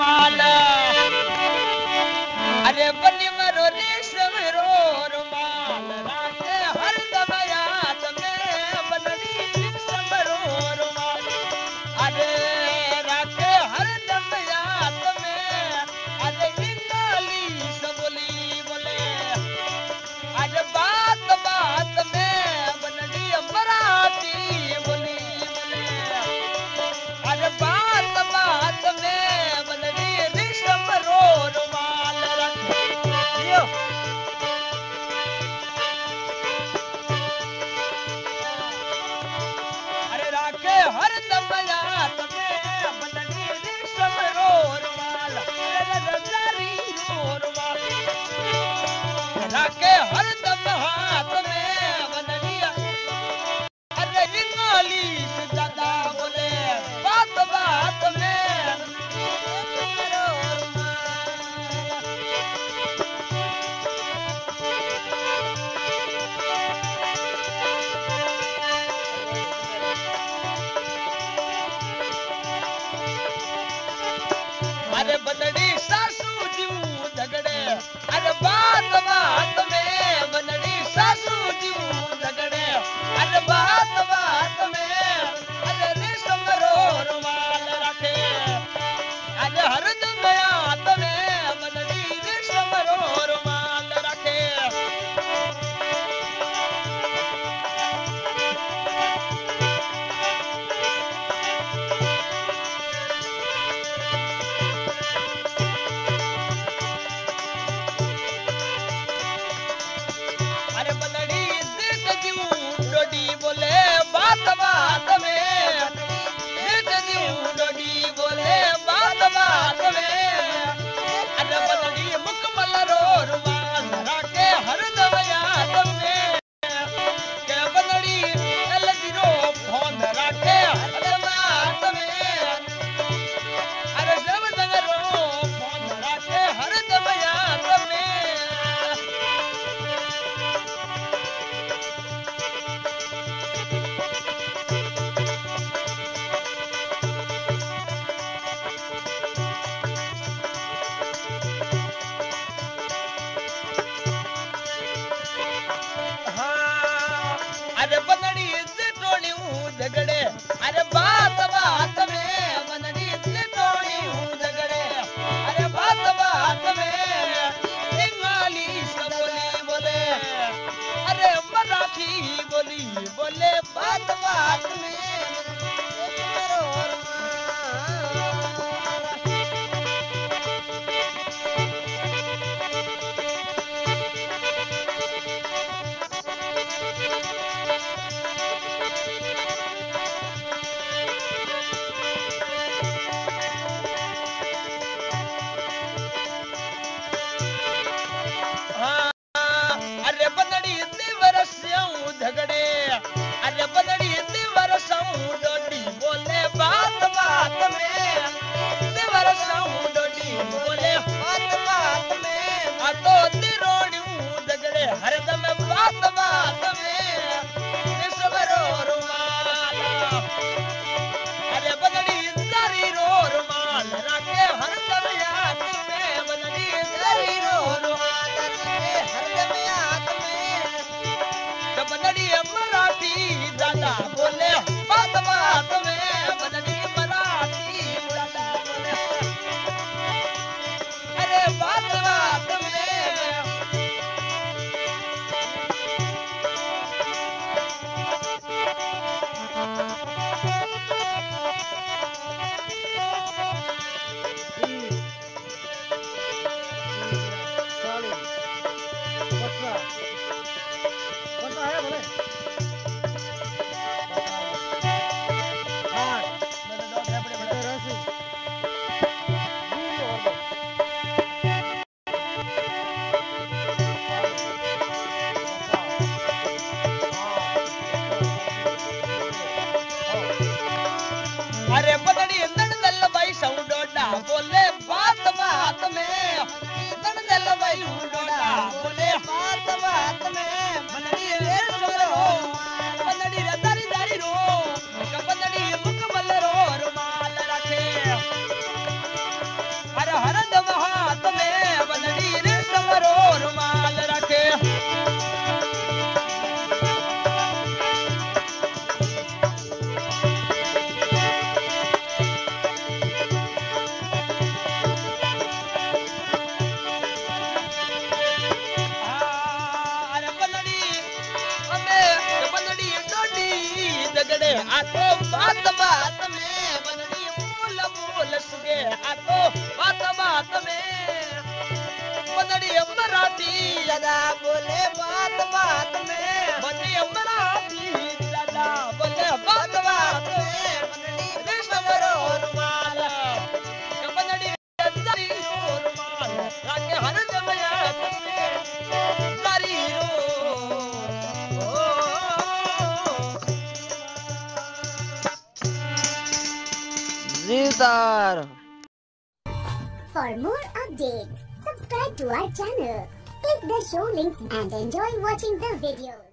रुमाल अरे बनी मरो रेशम रो रुमाल राखे हर दम याद में बननी रेशम रो रुमाल अरे राखे हर दम याद में अरे इंगाली सबोली बोले अरे बात बात में बननी मराठी बोली बोले अरे बात बात में बननी रेशम रो रुमाल रखे अरे राखे हर दम याद में बननी रेशम रो रुमाल अरे रजारी रो रुमाल राखे हर दम हाथ में बननी अरे इंगाली से ज्यादा बोले बात बात में रो रुमाल अरे बनड़ी सासू जी झगड़े अरे बात बात में बनड़ी सासू जी झगड़े अरे बात बात में अरे रेशम रो रुमाल रखे अरे हर दम याद में बनड़ी रेशम रो रुमाल रखे अरे बनड़ी देख जीव डोडी बोले बात बात में देख जीव डोडी बोले बात बात में अरे बनड़ी मुकमल रो रुमाल राखे हर दम याद में के बनड़ी एल जीरो फोन राखे हर बात में अरे जब तक रो फोन राखे हर दम याद में हाँ, अरे बनड़ी से टोली हूँ झगड़े अरे बात बात में बनड़ी से टोली हूँ झगड़े अरे बात बात में बंगाली से बोली बोले अरे मराठी बोली बोले बात बात में रो बजड़े आतो बात बात में बनड़ी मूल मूल सुगे आतो बात बात में बनड़ी मराठी दादा बोले बात बात में बनड़ी मराठी दादा बोले बात बात में बनड़ी रेशमरो रुमाल बनड़ी दरी रुमाल राके हर जमया दरी Zidar. For more updates, subscribe to our channel, click the show links and enjoy watching the videos.